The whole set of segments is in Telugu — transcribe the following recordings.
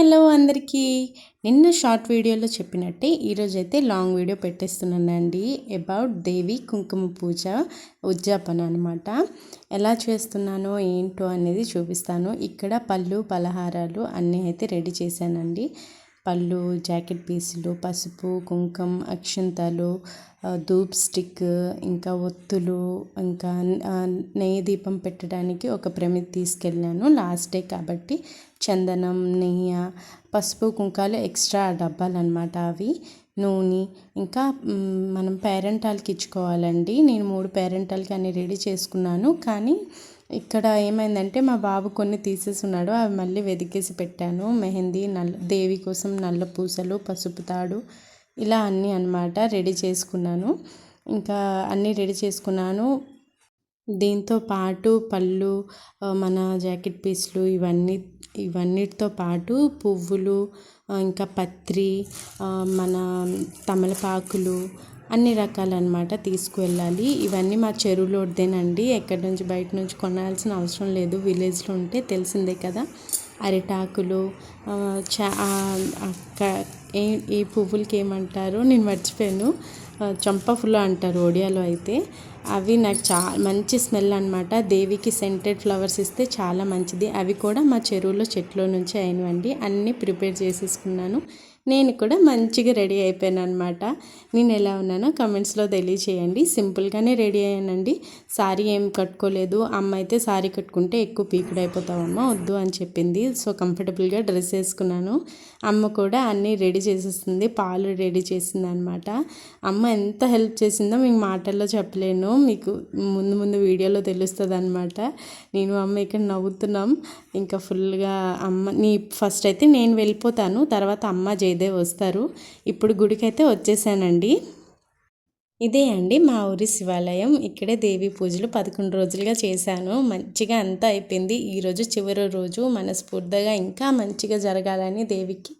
హలో అందరికీ. నిన్న షార్ట్ వీడియోలో చెప్పినట్టే ఈరోజైతే లాంగ్ వీడియో పెట్టేస్తున్నానండి అబౌట్ దేవి కుంకుమ పూజ ఉద్యాపన అనమాట. ఎలా చేస్తున్నానో ఏంటో అనేది చూపిస్తాను. ఇక్కడ పళ్ళు పలహారాలు అన్నీ అయితే రెడీ చేశానండి. పళ్ళు, జాకెట్ పీసులు, పసుపు, కుంకుమ, అక్షంతలు, ధూప్ స్టిక్, ఇంకా ఒత్తులు, ఇంకా నెయ్యి దీపం పెట్టడానికి ఒక ప్రమిది తీసుకెళ్ళాను. లాస్ట్ డే కాబట్టి చందనం, నెయ్యి, పసుపు, కుంకాలు ఎక్స్ట్రా డబ్బాలు అనమాట. అవి నూనె, ఇంకా మనం పేరెంటాలకి ఇచ్చుకోవాలండి. నేను 3 పేరెంటాలకి అన్ని రెడీ చేసుకున్నాను. కానీ ఇక్కడ ఏమైందంటే మా బాబు కొన్ని తీసేసున్నాడు. అవి మళ్ళీ వెతికేసి పెట్టాను. మెహందీ, దేవి కోసం నల్ల పూసలు, పసుపు తాడు, ఇలా అన్నీ అన్నమాట రెడీ చేసుకున్నాను. ఇంకా అన్నీ రెడీ చేసుకున్నాను. దీంతో పాటు పళ్ళు, మన జాకెట్ పీస్లు, ఇవన్నిటితో పాటు పువ్వులు, ఇంకా పత్రి, మన తమలపాకులు, అన్ని రకాలన్నమాట తీసుకువెళ్ళాలి. ఇవన్నీ మా చెరువులోదేనండి. ఎక్కడి నుంచి బయట నుంచి కొనాల్సిన అవసరం లేదు. విలేజ్లో ఉంటే తెలిసిందే కదా. అరిటాకులు, ఈ పువ్వులకి ఏమంటారు నేను మర్చిపోయాను. చంపా పువ్వులు అంటారు ఒడియాలో అయితే. అవి నాకు మంచి స్మెల్ అనమాట. దేవికి సెంటెడ్ ఫ్లవర్స్ ఇస్తే చాలా మంచిది. అవి కూడా మా చెరువులో చెట్లో నుంచి అయినవండి. అన్నీ ప్రిపేర్ చేసేసుకున్నాను. నేను కూడా మంచిగా రెడీ అయిపోయాను అనమాట. నేను ఎలా ఉన్నానో కమెంట్స్లో తెలియచేయండి. సింపుల్గానే రెడీ అయ్యానండి. సారీ ఏం కట్టుకోలేదు. అమ్మ అయితే సారీ కట్టుకుంటే ఎక్కువ పీకుడు అయిపోతావమ్మా, వద్దు అని చెప్పింది. సో కంఫర్టబుల్గా డ్రెస్ వేసుకున్నాను. అమ్మ కూడా అన్నీ రెడీ చేసేస్తుంది. పాలు రెడీ చేసింది అనమాట. అమ్మ ఎంత హెల్ప్ చేసిందో మీకు మాటల్లో చెప్పలేను. మీకు ముందు వీడియోలో తెలుస్తుంది అనమాట. నేను అమ్మ ఇక్కడ నవ్వుతున్నాం. ఇంకా ఫుల్గా ఫస్ట్ అయితే నేను వెళ్ళిపోతాను. తర్వాత అమ్మ జయదేవ్ వస్తారు. ఇప్పుడు గుడికి అయితే వచ్చేసానండి. ఇదే అండి మా ఊరి శివాలయం. ఇక్కడే దేవి పూజలు 11 రోజులుగా చేశాను. మంచిగా అంతా అయిపోయింది. ఈరోజు చివరి రోజు. మనస్ఫూర్తిగా ఇంకా మంచిగా జరగాలని దేవికి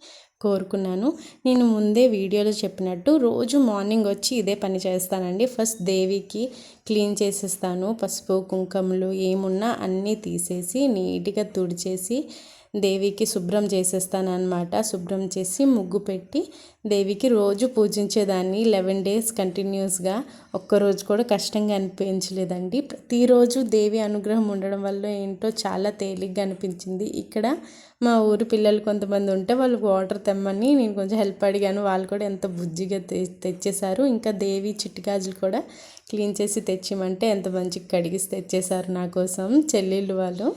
కోరుకున్నాను. నేను ముందే వీడియోలో చెప్పినట్టు రోజు మార్నింగ్ వచ్చి ఇదే పని చేస్తానండి. ఫస్ట్ దేవికి క్లీన్ చేసేస్తాను. పసుపు, కుంకుమలు ఏమున్నా అన్నీ తీసేసి నీట్గా తుడిచేసి దేవికి శుభ్రం చేసేస్తాను అనమాట. శుభ్రం చేసి ముగ్గు పెట్టి దేవికి రోజు పూజించేదాన్ని 11 days కంటిన్యూస్గా. ఒక్కరోజు కూడా కష్టంగా అనిపించలేదండి. ప్రతిరోజు దేవి అనుగ్రహం ఉండడం వల్ల ఏంటో చాలా తేలిగ్గా అనిపించింది. ఇక్కడ మా ఊరి పిల్లలు కొంతమంది ఉంటే వాళ్ళకి వాటర్ తెమ్మని నేను కొంచెం హెల్ప్ అడిగాను. వాళ్ళు కూడా ఎంత బుజ్జిగా తెచ్చేశారు. ఇంకా దేవి చిట్టిగాజులు కూడా క్లీన్ చేసి తెచ్చిమంటే ఎంత మంచిగా కడిగిసి తెచ్చేశారు నా కోసం చెల్లెళ్ళు వాళ్ళు.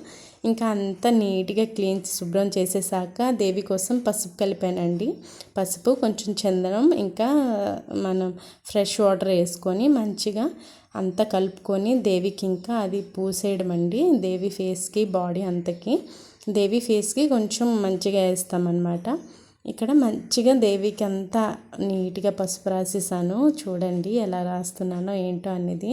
ఇంకా అంతా నీట్గా క్లీన్ శుభ్రం చేసేసాక దేవి కోసం పసుపు కలిపానండి. పసుపు, కొంచెం చందనం, ఇంకా మనం ఫ్రెష్ వాటర్ వేసుకొని మంచిగా అంతా కలుపుకొని దేవికి ఇంకా అది పూసేయడం అండి. దేవి ఫేస్కి, బాడీ అంతకి. దేవి ఫేస్కి కొంచెం మంచిగా వేస్తామన్నమాట. ఇక్కడ మంచిగా దేవికి అంతా నీట్గా పసుపు రాసేసాను. చూడండి ఎలా రాస్తున్నానో ఏంటో అనేది.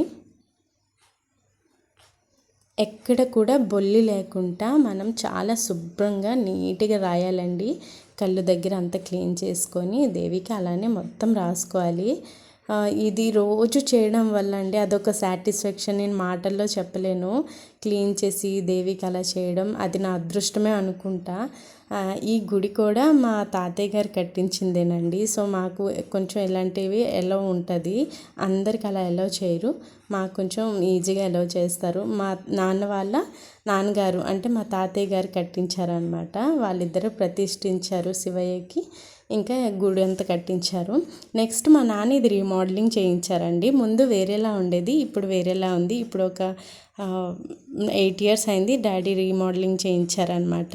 ఎక్కడ కూడా బొల్లి లేకుండా మనం చాలా శుభ్రంగా నీట్గా రాయాలండి. కళ్ళు దగ్గర అంతా క్లీన్ చేసుకొని దేవికి అలానే మొత్తం రాసుకోవాలి. ఇది రోజు చేయడం వల్ల అండి అదొక సాటిస్ఫాక్షన్. నేను మాటల్లో చెప్పలేను. క్లీన్ చేసి దేవికి అలా చేయడం అది నా అదృష్టమే అనుకుంటా. ఈ గుడి కూడా మా తాతయ్య గారు కట్టించిందేనండి. సో మాకు కొంచెం ఇలాంటివి ఎలో ఉంటుంది. అందరికి అలా ఎలో చేయరు. మాకు కొంచెం ఈజీగా ఎలో చేస్తారు. మా నాన్న వాళ్ళ నాన్నగారు అంటే మా తాతయ్య గారు కట్టించారనమాట. వాళ్ళిద్దరూ ప్రతిష్ఠించారు శివయ్యకి. ఇంకా గుడి అంతా కట్టించారు. నెక్స్ట్ మా నాన్న ఇది రీమోడలింగ్ చేయించారండి. ముందు వేరేలా ఉండేది, ఇప్పుడు వేరేలా ఉంది. ఇప్పుడు ఒక 8 years అయింది. డాడీ రీమోడలింగ్ చేయించారనమాట.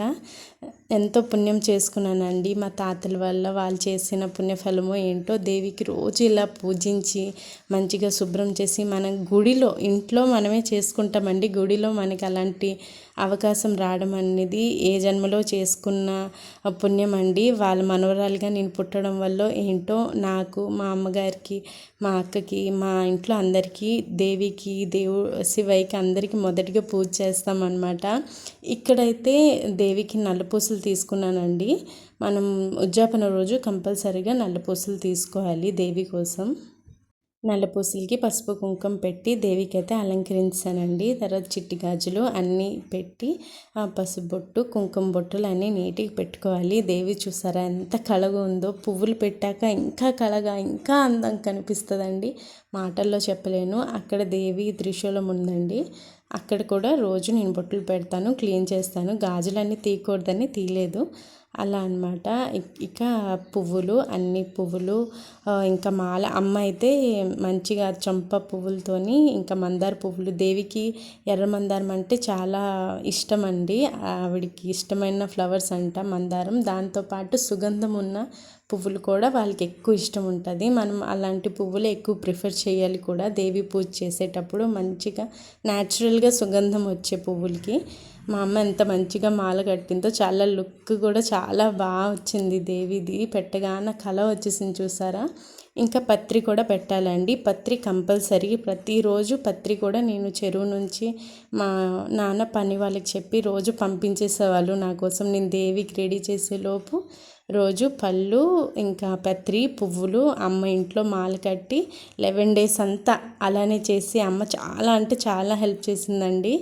ఎంతో పుణ్యం చేసుకున్నానండి. మా తాతల వల్ల వాళ్ళు చేసిన పుణ్యఫలమో ఏంటో. దేవికి రోజు ఇలా పూజించి మంచిగా శుభ్రం చేసి మనం గుడిలో ఇంట్లో మనమే చేసుకుంటామండి. గుడిలో మనకి అలాంటి అవకాశం రావడం అనేది ఏ జన్మలో చేసుకున్న పుణ్యం అండి. వాళ్ళ మనవరాలుగా నేను పుట్టడం వల్ల ఏంటో నాకు, మా అమ్మగారికి, మా అక్కకి, మా ఇంట్లో అందరికీ దేవికి, శివయ్యకి అందరికీ మొదటిగా పూజ చేస్తామన్నమాట. ఇక్కడైతే దేవికి నల్లపూసలు తీసుకున్నానండి. మనం ఉద్యాపన రోజు కంపల్సరీగా నల్లపూసలు తీసుకోవాలి దేవి కోసం. నల్లపూసలకి పసుపు కుంకుమ పెట్టి దేవికి అయితే అలంకరించానండి. తర్వాత చిట్టి గాజులు అన్నీ పెట్టి పసుపు బొట్టు కుంకుమ బొట్టులు అన్నీ నీట్గా పెట్టుకోవాలి. దేవి చూసారా ఎంత కళగా ఉందో, పువ్వులు పెట్టాక ఇంకా కళగా ఇంకా అందం కనిపిస్తుందండి. మాటల్లో చెప్పలేను. అక్కడ దేవి త్రిశూలం ఉందండి. అక్కడ కూడా రోజు నేను బొట్టులు పెడతాను, క్లీన్ చేస్తాను. గాజులన్నీ తీయకూడదని తీయలేదు. అలా అనమాట. ఇక పువ్వులు అన్ని పువ్వులు ఇంకా మాల అమ్మ అయితే మంచిగా చంప పువ్వులతోని ఇంకా మందార పువ్వులు దేవికి ఎర్ర మందారం అంటే చాలా ఇష్టం అండి. ఆవిడికి ఇష్టమైన ఫ్లవర్స్ అంట మందారం. దాంతోపాటు సుగంధం ఉన్న పువ్వులు కూడా వాళ్ళకి ఎక్కువ ఇష్టం ఉంటుంది. మనం అలాంటి పువ్వులు ఎక్కువ ప్రిఫర్ చేయాలి కూడా దేవి పూజ చేసేటప్పుడు. మంచిగా న్యాచురల్గా సుగంధం వచ్చే పువ్వులకి మా అమ్మ ఎంత మంచిగా మాల కట్టిందో, చాలా లుక్ కూడా చాలా బాగా వచ్చింది దేవిది. పెట్టగానే కళ వచ్చేసింది చూసారా. ఇంకా పత్రి కూడా పెట్టాలండి. పత్రి కంపల్సరీ ప్రతిరోజు పత్రి కూడా నేను చెరువు నుంచి మా నాన్న పని వాళ్ళకి చెప్పి రోజు పంపించేసేవాళ్ళు నా కోసం. నేను దేవికి రెడీ చేసేలోపు రోజు పళ్ళు ఇంకా పత్రి పువ్వులు అమ్మ ఇంట్లో మాల కట్టి 11 days అంతా అలానే చేసి అమ్మ చాలా అంటే చాలా హెల్ప్ చేసిందండి.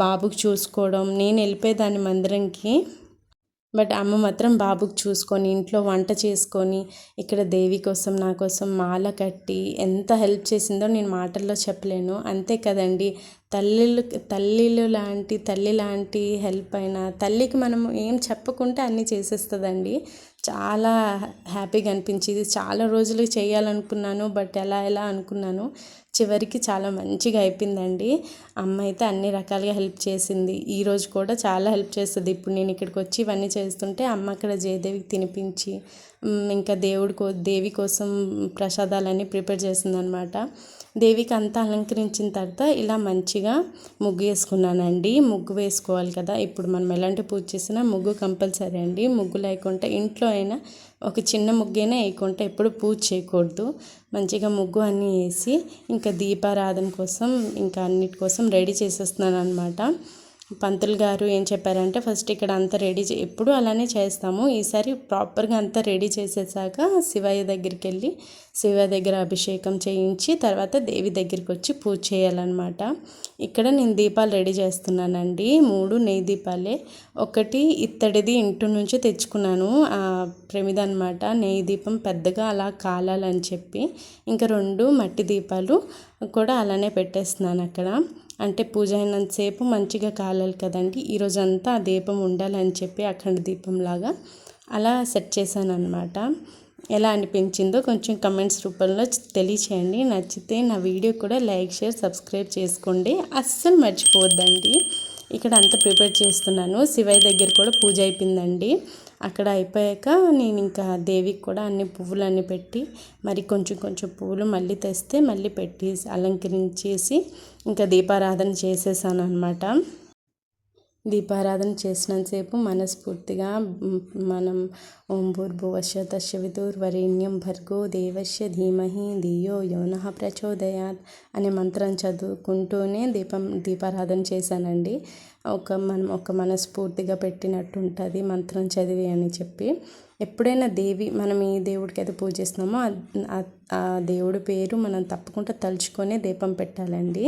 బాబుకి చూసుకోవడం, నేను వెళ్ళిపోయేదాన్ని మందిరంకి, బట్ అమ్మ మాత్రం బాబుకి చూసుకొని ఇంట్లో వంట చేసుకొని ఇక్కడ దేవి కోసం నా కోసం మాల కట్టి ఎంత హెల్ప్ చేసిందో నేను మాటల్లో చెప్పలేను. అంతే కదండి, తల్లి లాంటి హెల్ప్ అయినా తల్లికి మనం ఏం చెప్పకుంటే అన్నీ చేసేస్తుందండి. చాలా హ్యాపీగా అనిపించింది. చాలా రోజులు చేయాలనుకున్నాను, బట్ ఎలా అనుకున్నాను, చివరికి చాలా మంచిగా అయిపోయిందండి. అమ్మ అయితే అన్ని రకాలుగా హెల్ప్ చేసింది. ఈరోజు కూడా చాలా హెల్ప్ చేస్తుంది. ఇప్పుడు నేను ఇక్కడికి వచ్చి ఇవన్నీ చేస్తుంటే అమ్మ అక్కడ జయదేవికి తినిపించి ఇంకా దేవి కోసం ప్రసాదాలన్నీ ప్రిపేర్ చేసిందనమాట. దేవికి అంతా అలంకరించిన తర్వాత ఇలా మంచిగా ముగ్గు వేసుకున్నానండి. ముగ్గు వేసుకోవాలి కదా, ఇప్పుడు మనం ఎలాంటి పూజ చేసినా ముగ్గు కంపల్సరీ అండి. ముగ్గు లేకుంటే ఇంట్లో అయినా ఒక చిన్న ముగ్గైనా వేయకుంటే ఎప్పుడు పూజ చేయకూడదు. మంచిగా ముగ్గు అన్నీ వేసి ఇంకా దీపారాధన కోసం ఇంకా అన్నిటి కోసం రెడీ చేసేస్తున్నాను అనమాట. పంతులు గారు ఏం చెప్పారంటే ఫస్ట్ ఇక్కడ అంతా రెడీ ఎప్పుడు అలానే చేస్తాము. ఈసారి ప్రాపర్గా అంతా రెడీ చేసేసాక శివయ్య దగ్గరికి వెళ్ళి శివయ్య దగ్గర అభిషేకం చేయించి తర్వాత దేవి దగ్గరికి వచ్చి పూజ చేయాలన్నమాట. ఇక్కడ నేను దీపాలు రెడీ చేస్తున్నానండి. 3 నెయ్యి దీపాలే. ఒకటి ఇత్తడిది ఇంటి నుంచి తెచ్చుకున్నాను ప్రమిద అనమాట. నెయ్యి దీపం పెద్దగా అలా కాలాలని చెప్పి ఇంకా 2 మట్టి దీపాలు కూడా అలానే పెట్టేస్తున్నాను అక్కడ. అంటే పూజ అయినంతసేపు మంచిగా కాలాలి కదండి. ఈరోజంతా ఆ దీపం ఉండాలని చెప్పి అఖండ దీపంలాగా అలా సెట్ చేశాను అనమాట. ఎలా అనిపించిందో కొంచెం కమెంట్స్ రూపంలో తెలియచేయండి. నచ్చితే నా వీడియో కూడా లైక్ షేర్ సబ్స్క్రైబ్ చేసుకోండి, అస్సలు మర్చిపోవద్దండి. ఇక్కడ అంతా ప్రిపేర్ చేస్తున్నాను. శివయ్య దగ్గర కూడా పూజ అయిపోయిందండి. అక్కడ అయిపోయాక నేను ఇంకా దేవికి కూడా అన్ని పువ్వులన్నీ పెట్టి మరి కొంచెం పువ్వులు మళ్ళీ తెస్తే మళ్ళీ పెట్టి అలంకరించేసి ఇంకా దీపారాధన చేసేసాను అనమాట. దీపారాధన చేసినంతసేపు మనస్ఫూర్తిగా మనం ఓం భూర్భువస్య తస్య వితుర్వరేణ్యం భర్గో దేవస్య ధీమహి ధియో యోనః ప్రచోదయాత్ అనే మంత్రం చదువుకుంటూనే దీపారాధన చేశానండి. మనం ఒక మనస్ఫూర్తిగా పెట్టినట్టు ఉంటుంది మంత్రం చదివి అని చెప్పి. ఎప్పుడైనా మనం ఏ దేవుడికి అయితే పూజ చేస్తున్నామో ఆ దేవుడి పేరు మనం తప్పకుండా తలుచుకొని దీపం పెట్టాలండి.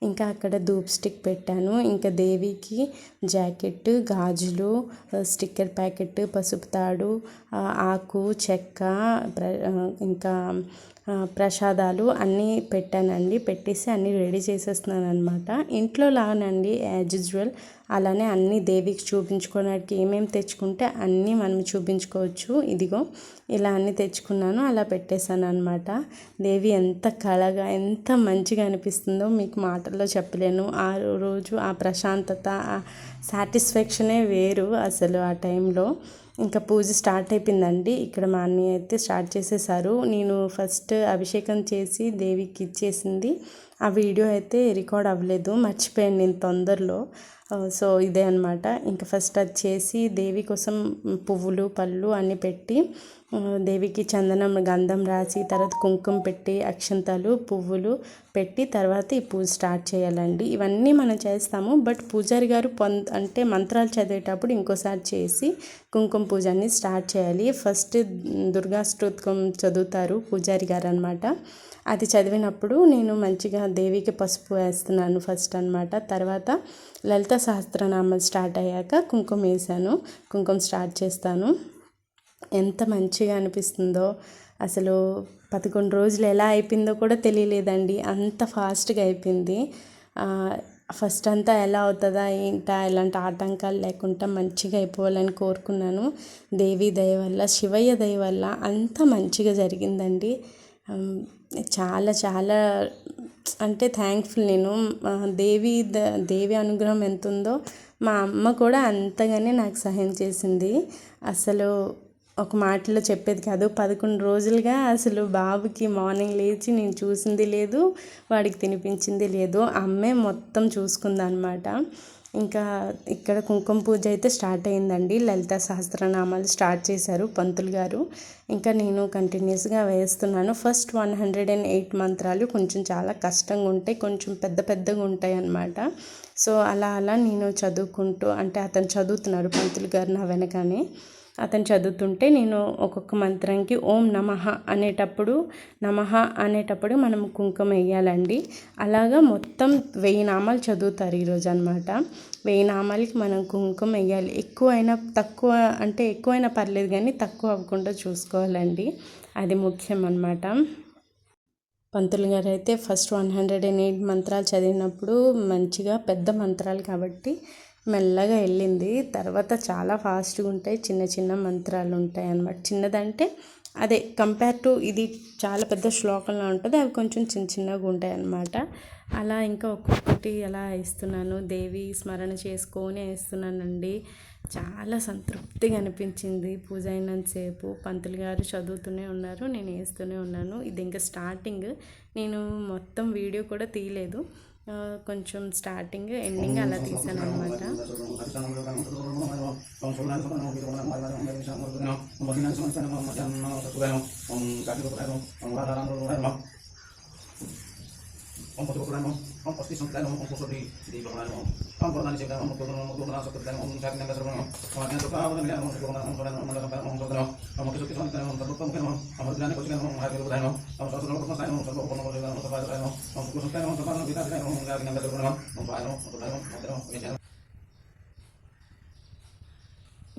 ఇంకా అక్కడ ధూప్ స్టిక్ పెట్టాను. ఇంకా దేవికి జాకెట్, గాజులు, స్టిక్కర్ ప్యాకెట్, పసుపు తాడు, ఆకు, చెక్క, ఇంకా ప్రసాదాలు అన్నీ పెట్టానండి. పెట్టేసి అన్నీ రెడీ చేసేస్తున్నాను అనమాట. ఇంట్లో లాగానండి యాజ్ యూజువల్ అలానే అన్నీ దేవికి చూపించుకోవడానికి ఏమేమి తెచ్చుకుంటే అన్నీ మనం చూపించుకోవచ్చు. ఇదిగో ఇలా అన్నీ తెచ్చుకున్నాను, అలా పెట్టేశాను అనమాట. దేవి ఎంత కళగా ఎంత మంచిగా అనిపిస్తుందో మీకు మాటల్లో చెప్పలేను. ఆ రోజు ఆ ప్రశాంతత ఆ సాటిస్ఫాక్షనే వేరు అసలు ఆ టైంలో. ఇంకా పూజ స్టార్ట్ అయిపోయిందండి. ఇక్కడ మా అన్నయ్య అయితే స్టార్ట్ చేసేసారు. నేను ఫస్ట్ అభిషేకం చేసి దేవికి ఇచ్చేసింది ఆ వీడియో అయితే రికార్డ్ అవ్వలేదు, మర్చిపోయాను నేను తొందరలో. సో ఇదే అనమాట. ఇంకా ఫస్ట్ అది చేసి దేవి కోసం పువ్వులు పళ్ళు అన్నీ పెట్టి దేవికి చందనం గంధం రాసి తర్వాత కుంకుమ పెట్టి అక్షంతలు పువ్వులు పెట్టి తర్వాత ఈ పూజ స్టార్ట్ చేయాలండి. ఇవన్నీ మనం చేస్తాము, బట్ పూజారి గారు అంటే మంత్రాలు చదివేటప్పుడు ఇంకోసారి చేసి కుంకుమ పూజ అన్ని స్టార్ట్ చేయాలి. ఫస్ట్ దుర్గా స్తోత్రం చదువుతారు పూజారి గారు అనమాట. అది చదివినప్పుడు నేను మంచిగా దేవికి పసుపు వేస్తున్నాను ఫస్ట్ అనమాట. తర్వాత లలిత సహస్రనామాలు స్టార్ట్ అయ్యాక కుంకుమ వేసాను, కుంకుమ స్టార్ట్ చేస్తాను. ఎంత మంచిగా అనిపిస్తుందో అసలు 11 రోజులు ఎలా అయిపోయిందో కూడా తెలియలేదండి, అంత ఫాస్ట్గా అయిపోయింది. ఫస్ట్ అంతా ఎలా అవుతుందా ఏంటా ఎలాంటి ఆటంకాలు లేకుండా మంచిగా అయిపోవాలని కోరుకున్నాను. దేవి దయ వల్ల శివయ్య దయ వల్ల అంత మంచిగా జరిగిందండి. చాలా చాలా అంటే థ్యాంక్ఫుల్ నేను. దేవి అనుగ్రహం ఎంత ఉందో మా అమ్మ కూడా అంతగానే నాకు సహాయం చేసింది. అసలు ఒక మాటలో చెప్పేది కాదు, 11 రోజులుగా అసలు బాబుకి మార్నింగ్ లేచి నేను చూసింది లేదు, వాడికి తినిపించింది లేదు, అమ్మే మొత్తం చూసుకుందనమాట. ఇంకా ఇక్కడ కుంకుమ పూజ అయితే స్టార్ట్ అయిందండి. లలిత సహస్రనామాలు స్టార్ట్ చేశారు పంతులు గారు. ఇంకా నేను కంటిన్యూస్గా వేస్తున్నాను. ఫస్ట్ 108 మంత్రాలు కొంచెం చాలా కష్టంగా ఉంటాయి, కొంచెం పెద్ద పెద్దగా ఉంటాయి అన్నమాట. సో అలా నేను చదువుకుంటూ, అంటే అతను చదువుతున్నారు పంతులు గారు నా వెనకనే, అతను చదువుతుంటే నేను ఒక్కొక్క మంత్రానికి ఓం నమః అనేటప్పుడు మనం కుంకుమ వేయాలండి. అలాగా మొత్తం 1000 నామాలు చదువుతారు ఈరోజు అనమాట. 1000 నామాలకి మనం కుంకుమ వేయాలి. ఎక్కువైనా పర్లేదు కానీ తక్కువ అవ్వకుండా చూసుకోవాలండి, అది ముఖ్యం అన్నమాట. పంతులు గారు అయితే ఫస్ట్ 108 మంత్రాలు చదివినప్పుడు మంచిగా పెద్ద మంత్రాలు కాబట్టి మెల్లగా వెళ్ళింది. తర్వాత చాలా ఫాస్ట్గా ఉంటాయి, చిన్న చిన్న మంత్రాలు ఉంటాయి అన్నమాట. చిన్నదంటే అదే కంపేర్ టు ఇది చాలా పెద్ద శ్లోకంలో ఉంటుంది, అవి కొంచెం చిన్న చిన్నగా ఉంటాయి అన్నమాట. అలా ఇంకా ఒక్కొక్కటి అలా వేస్తున్నాను, దేవి స్మరణ చేసుకొని వేస్తున్నానండి. చాలా సంతృప్తిగా అనిపించింది పూజ అయినంతసేపు. పంతులు గారు చదువుతూనే ఉన్నారు, నేను వేస్తూనే ఉన్నాను. ఇది ఇంకా స్టార్టింగ్, నేను మొత్తం వీడియో కూడా తీయలేదు, కొంచెం స్టార్టింగ్ ఎండింగ్ అలా తీసాను అనమాట.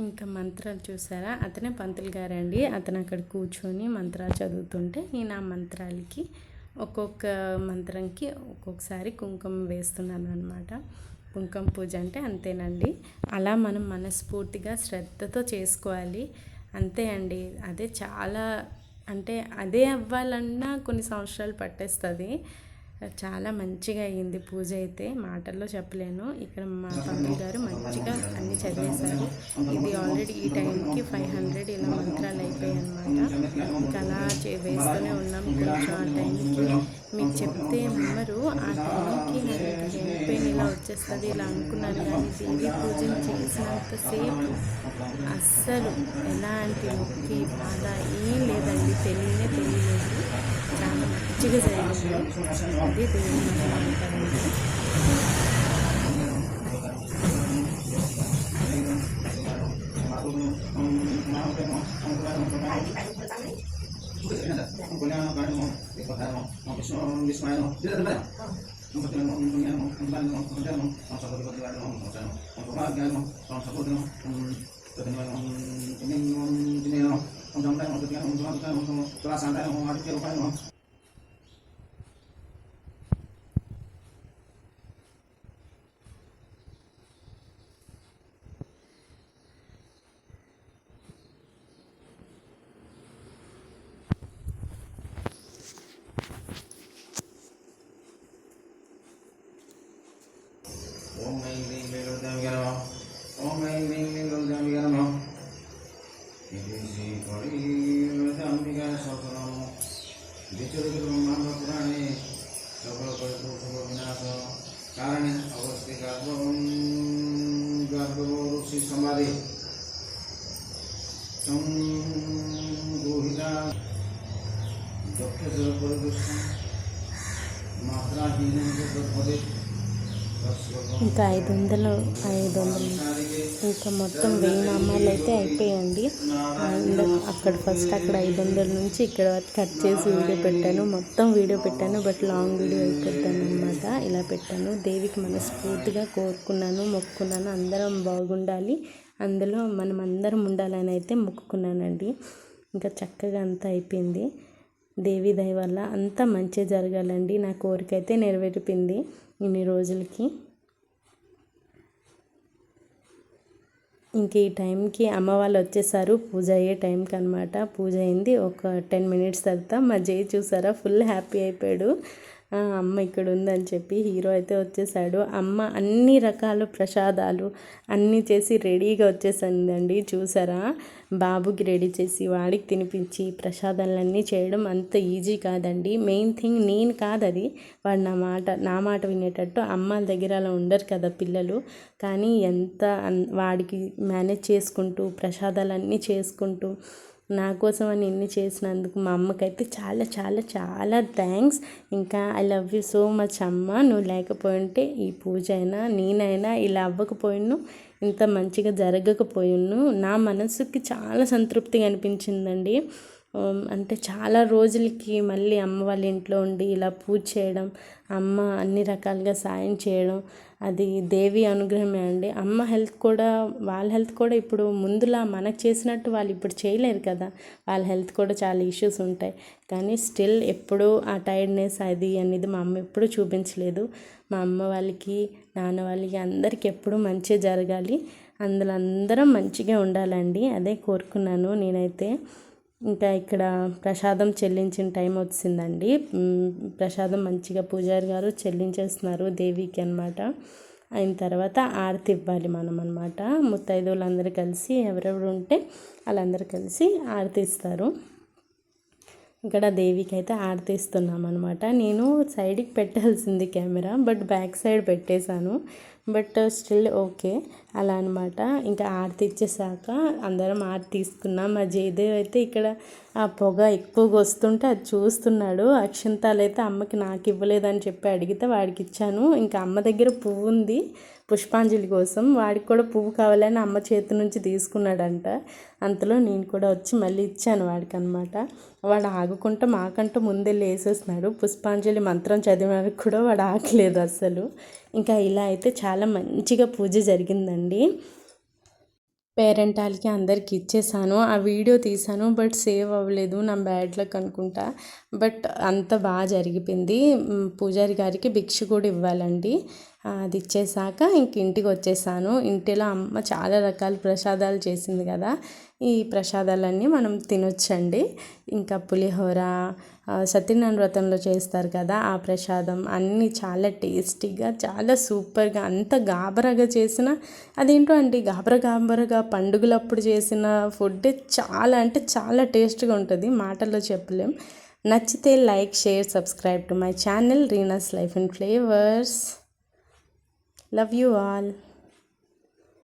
ఇంకా మంత్రాలు చూసారా, అతనే పంతులు గారండి. అతను అక్కడ కూర్చొని మంత్రాలు చదువుతుంటే నేను ఆ మంత్రాలకి ఒక్కొక్క మంత్రంకి ఒక్కొక్కసారి కుంకుమ వేస్తున్నాను అనమాట. కుంకుమ పూజ అంటే అంతేనండి, అలా మనం మనస్ఫూర్తిగా శ్రద్ధతో చేసుకోవాలి, అంతే అండి. అదే చాలా అంటే అదే అవ్వాలన్నా కొన్ని సంవత్సరాలు పట్టేస్తుంది. చాలా మంచిగా అయ్యింది పూజ అయితే, మాటల్లో చెప్పలేను. ఇక్కడ మా పంతులు గారు మంచిగా అన్నీ చదివేశారు. ఇది ఆల్రెడీ ఈ టైంకి 500 ఇలా మంత్రాలు అయిపోయాయి అన్నమాట. ఇంకా అలా వేస్తూనే ఉన్నాం. కొంచెం ఆ టైంకి మీకు చెప్తే నమ్మరు, ఆ టైంకి నాకు హెయిర్ పెయిన్ ఇలా వచ్చేస్తుంది ఇలా అనుకున్నాను, కానీ దేవి పూజను చేసినంతసేపు అస్సలు ఎలాంటి నొప్పి బాధ ఏం లేదండి, తెలియలేదు. చాలా మంచిగా జరిగింది. అది దేవుని మహిమ అంటారండి. సంగోహితా దక్షిణ మాత్రాహీనం పదే ఇంకా 500 ఇంకా మొత్తం 1000 నామాలు అయితే అయిపోయాయండి. అండ్ అక్కడ ఫస్ట్ అక్కడ 500 నుంచి ఇక్కడ వరకు కట్ చేసి వీడియో పెట్టాను, మొత్తం వీడియో పెట్టాను. బట్ లాంగ్ వీడియో అయిపోతాను అనమాట. ఇలా పెట్టాను. దేవికి మనస్ఫూర్తిగా కోరుకున్నాను, మొక్కుకున్నాను. అందరం బాగుండాలి, అందులో మనం అందరం ఉండాలని అయితే మొక్కుకున్నానండి. ఇంకా చక్కగా అంతా అయిపోయింది. దేవి దయ వల్ల అంతా మంచి జరగాలండి. నా కోరిక అయితే నెరవేరిపోయింది ఇన్ని రోజులకి. ఇంక ఈ టైంకి అమ్మ వాళ్ళు వచ్చేసారు, పూజ అయ్యే టైంకి అనమాట. పూజ అయింది. ఒక 10 మినిట్స్ తర్వాత మా జై చూసారా ఫుల్ హ్యాపీ అయిపోయాడు. అమ్మ ఇక్కడ ఉందని చెప్పి. హీరో అయితే వచ్చేసాడు. అమ్మ అన్ని రకాల ప్రసాదాలు అన్నీ చేసి రెడీగా వచ్చేసిందండి. చూసారా, బాబుకి రెడీ చేసి వాడికి తినిపించి ప్రసాదాలన్నీ చేయడం అంత ఈజీ కాదండి. మెయిన్ థింగ్ నేను కాదు అది, వాడు నా మాట వినేటట్టు. అమ్మ దగ్గర అలా ఉండరు కదా పిల్లలు. కానీ ఎంత వాడికి మేనేజ్ చేసుకుంటూ ప్రసాదాలన్నీ చేసుకుంటూ నా కోసం అని ఇన్ని చేసినందుకు మా అమ్మకైతే చాలా చాలా చాలా థ్యాంక్స్. ఇంకా I love you so much అమ్మ. నువ్వు లేకపోయింటే ఈ పూజ అయినా నేనైనా ఇలా అవ్వకపోయిను, ఇంత మంచిగా జరగకపోయిను. నా మనసుకి చాలా సంతృప్తిగా అనిపించిందండి. అంటే చాలా రోజులకి మళ్ళీ అమ్మ వాళ్ళ ఇంట్లో ఉండి ఇలా పూజ చేయడం, అమ్మ అన్ని రకాలుగా సాయం చేయడం, అది దేవి అనుగ్రహమే అండి. అమ్మ హెల్త్ కూడా, వాళ్ళ హెల్త్ కూడా ఇప్పుడు ముందులా మనకు చేసినట్టు వాళ్ళు ఇప్పుడు చేయలేరు కదా. వాళ్ళ హెల్త్ కూడా చాలా ఇష్యూస్ ఉంటాయి. కానీ స్టిల్ ఎప్పుడూ ఆ టైర్డ్నెస్ అది అనేది మా అమ్మ ఎప్పుడూ చూపించలేదు. మా అమ్మ వాళ్ళకి, నాన్న వాళ్ళకి అందరికీ ఎప్పుడూ మంచిగా జరగాలి, అందులో అందరం మంచిగా ఉండాలండి. అదే కోరుకున్నాను నేనైతే. ఇంకా ఇక్కడ ప్రసాదం చెల్లించిన టైం వచ్చిందండి. ప్రసాదం మంచిగా పూజారి గారు చెల్లించేస్తున్నారు దేవికి అనమాట. అయిన తర్వాత ఆరతి ఇవ్వాలి మనం అనమాట. ముత్తైదువులందరూ కలిసి ఎవరెవరు ఉంటే వాళ్ళందరూ కలిసి ఆరతి ఇస్తారు. ఇక్కడ దేవికి అయితే ఆరతి ఇస్తున్నాం అనమాట. నేను సైడ్కి పెట్టాల్సింది కెమెరా, బట్ బ్యాక్ సైడ్ పెట్టేశాను. బట్ స్టిల్ ఓకే అలా అనమాట. ఇంకా ఆరతి ఇచ్చేసాక అందరం ఆరతి తీసుకున్నాం. మా జయదేవ్ అయితే ఇక్కడ ఆ పొగ ఎక్కువగా వస్తుంటే అది చూస్తున్నాడు. అక్షంతాలు అయితే అమ్మకి నాకు ఇవ్వలేదని చెప్పి అడిగితే వాడికి ఇచ్చాను. ఇంకా అమ్మ దగ్గర పువ్వు ఉంది పుష్పాంజలి కోసం, వాడికి కూడా పువ్వు కావాలని అమ్మ చేతి నుంచి తీసుకున్నాడంట. అంతలో నేను కూడా వచ్చి మళ్ళీ ఇచ్చాను వాడికి అనమాట. వాడు ఆగుకుంటూ మాకంటూ ముందే లేసేస్తున్నాడు. పుష్పాంజలి మంత్రం చదివినాక కూడా వాడు ఆగలేదు అస్సలు. ఇంకా ఇలా అయితే చాలా మంచిగా పూజ జరిగిందండి. పేరెంటాలకి అందరికి ఇచ్చేసాను. ఆ వీడియో తీసాను బట్ సేవ్ అవ్వలేదు, నా బ్యాడ్ లక్ అనుకుంటా. బట్ అంత బాగా జరిగిపోయింది. పూజారి గారికి భిక్ష కూడా ఇవ్వాలండి. అది ఇచ్చేసాక ఇంక ఇంటికి వచ్చేసాను. ఇంటిలో అమ్మ చాలా రకాల ప్రసాదాలు చేసింది కదా, ఈ ప్రసాదాలన్నీ మనం తినొచ్చండి. ఇంకా పులిహోర, సత్యనారాయణ వ్రతంలో చేస్తారు కదా ఆ ప్రసాదం, అన్నీ చాలా టేస్టీగా చాలా సూపర్గా, అంత గాబరాగా చేసిన అదేంటో అండి, గాబరగా పండుగలప్పుడు చేసిన ఫుడ్ చాలా అంటే చాలా టేస్ట్గా ఉంటుంది, మాటల్లో చెప్పలేం. నచ్చితే like, share, subscribe to my channel Reena's life and flavours. Love you all.